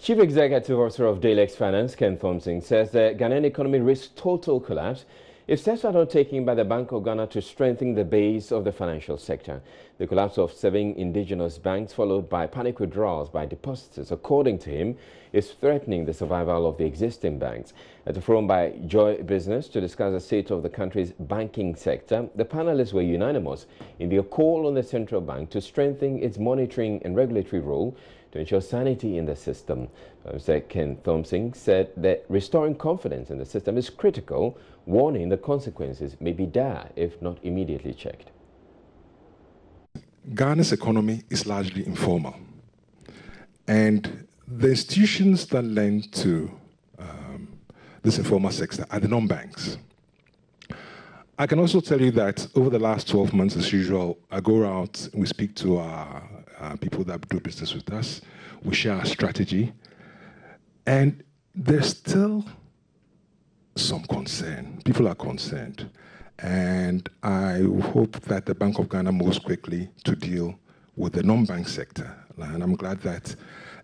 Chief Executive Officer of Daylex Finance, Ken Thompson, says the Ghanaian economy risks total collapse if steps are not taken by the Bank of Ghana to strengthen the base of the financial sector. The collapse of 7 indigenous banks, followed by panic withdrawals by depositors, according to him, is threatening the survival of the existing banks. At a forum by Joy Business to discuss the state of the country's banking sector, the panelists were unanimous in their call on the central bank to strengthen its monitoring and regulatory role to ensure sanity in the system. Ken Thompson said that restoring confidence in the system is critical, warning the consequences may be dire if not immediately checked. Ghana's economy is largely informal, and the institutions that lend to this informal sector are the non-banks. I can also tell you that over the last 12 months, as usual, I go around, we speak to our people that do business with us, we share our strategy, and there's still some concern. People are concerned, and I hope that the Bank of Ghana moves quickly to deal with the non-bank sector. And I'm glad that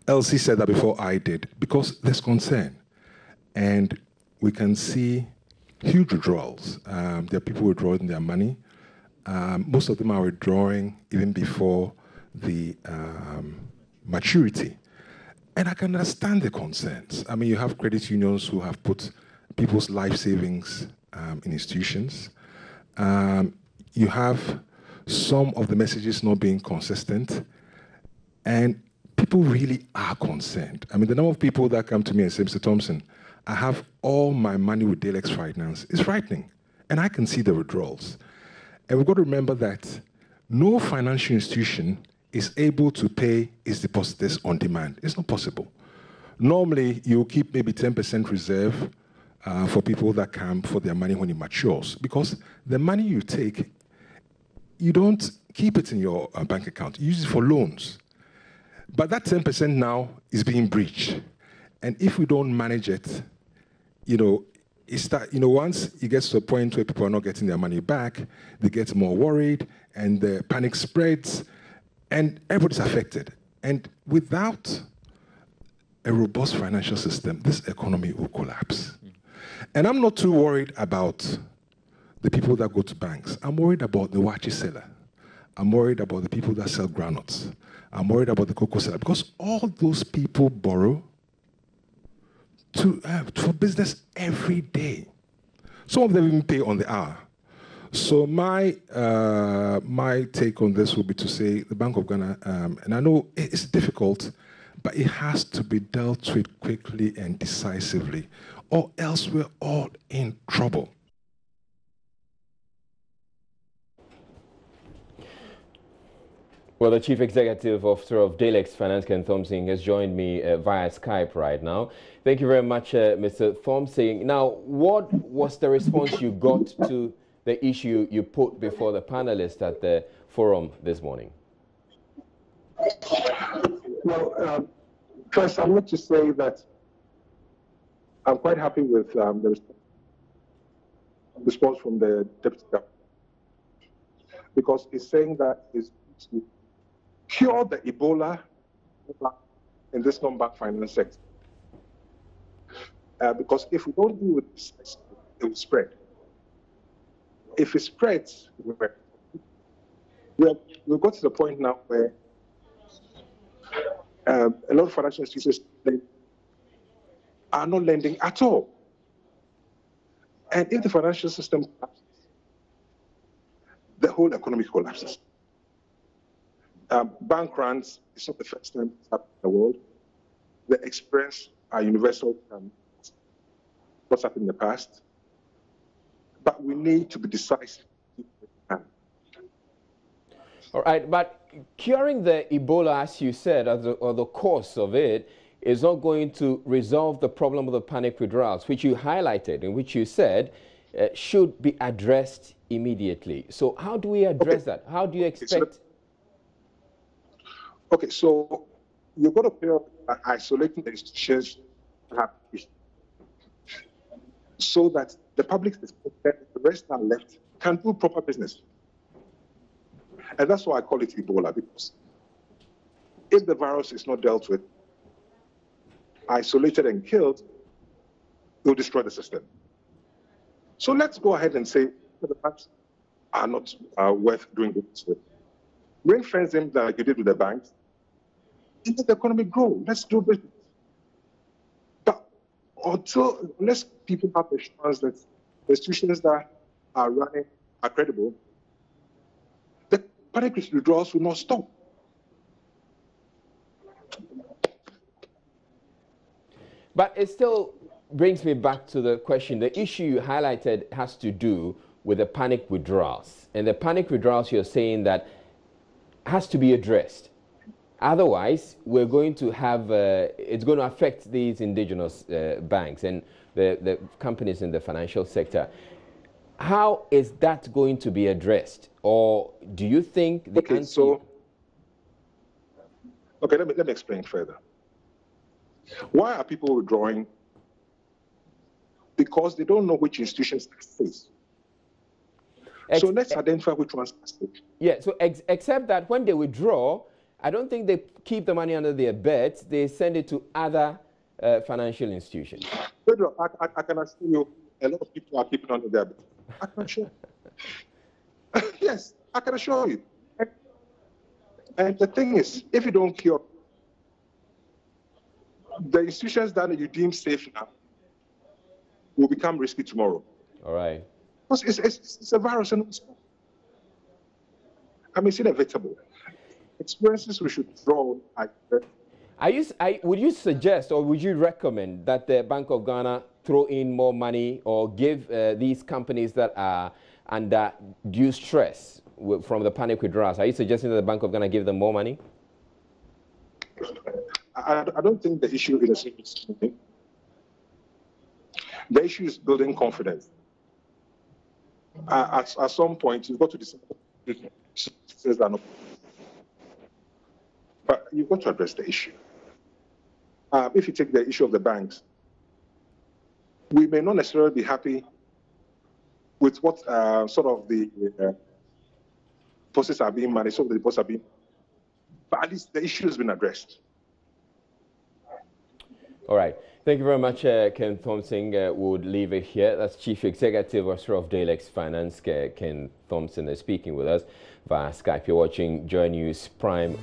Elsie said that before I did, because there's concern, and we can see huge withdrawals. There are people withdrawing their money. Most of them are withdrawing even before the maturity. And I can understand the concerns. I mean, you have credit unions who have put people's life savings in institutions. You have some of the messages not being consistent. And people really are concerned. I mean, the number of people that come to me and say, Mr. Thompson, I have all my money with Daylex Finance is frightening. And I can see the withdrawals. And we've got to remember that no financial institution is able to pay its depositors on demand. It's not possible. Normally, you keep maybe 10% reserve for people that come for their money when it matures, because the money you take, you don't keep it in your bank account. You use it for loans. But that 10% now is being breached. And if we don't manage it, once it gets to a point where people are not getting their money back, they get more worried, and the panic spreads, and everybody's affected. And without a robust financial system, this economy will collapse. And I'm not too worried about the people that go to banks. I'm worried about the wachi seller. I'm worried about the people that sell granules. I'm worried about the cocoa seller, because all those people borrow for business every day. Some of them even pay on the hour. So my take on this would be to say the Bank of Ghana, and I know it's difficult, but it has to be dealt with quickly and decisively, or else we're all in trouble. Well, the Chief Executive Officer of Daylex Finance, Ken Thompson, has joined me via Skype right now. Thank you very much, Mr. Thompson. Now, what was the response you got to the issue you put before the panelists at the forum this morning? Well, first, I want to say that I'm quite happy with the response from the Deputy Governor, because he's saying that it's to cure the Ebola in this non-bank finance sector. Because if we don't deal with this, it will spread. If it spreads, we'll go to the point now where a lot of financial institutions are not lending at all. And if the financial system collapses, the whole economy collapses. Bank runs is not the first time it's happened in the world. The experience are universal. What's happened in the past. But we need to be decisive. All right, but curing the Ebola, as you said, or the cause of it, is not going to resolve the problem of the panic withdrawals, which you highlighted and which you said should be addressed immediately. So how do we address that? How do you expect? Okay, so you've got to pay up by isolating the institutions so that the public, the rest are left, can do proper business. And that's why I call it Ebola, because if the virus is not dealt with, isolated and killed, it will destroy the system. So let's go ahead and say that the banks are not worth doing business with. Ring-fence them like you did with the banks, and let the economy grow. Let's do business. But unless people have the assurance that the institutions that are running are credible, the panic withdrawals will not stop. But it still brings me back to the question. The issue you highlighted has to do with the panic withdrawals. And the panic withdrawals, you're saying that has to be addressed. Otherwise, we're going to have, it's going to affect these indigenous banks and the companies in the financial sector. How is that going to be addressed? Or do you think the answer... Okay, let me explain further. Why are people withdrawing? Because they don't know which institutions are safe. So let's identify which ones are safe. Yeah, so except that when they withdraw, I don't think they keep the money under their beds. They send it to other financial institutions. Pedro, I can assure you a lot of people are keeping under their beds. I can assure you. Yes, I can assure you. And the thing is, if you don't cure the institutions that you deem safe now will become risky tomorrow. All right. Because it's a virus and it's inevitable. Experiences we should draw. Would you suggest or would you recommend that the Bank of Ghana throw in more money or give these companies that are under due stress from the panic withdrawals? Are you suggesting that the Bank of Ghana give them more money? I don't think the issue is the issue is building confidence. At some point, you've got to decide. But you've got to address the issue. If you take the issue of the banks, we may not necessarily be happy with what sort of the processes are being managed, some of the deposits are being, but at least the issue has been addressed. All right. Thank you very much, Ken Thompson. We'll leave it here. That's Chief Executive Officer of Daylex Finance, Ken Thompson, is speaking with us via Skype. You're watching JoyNews Prime.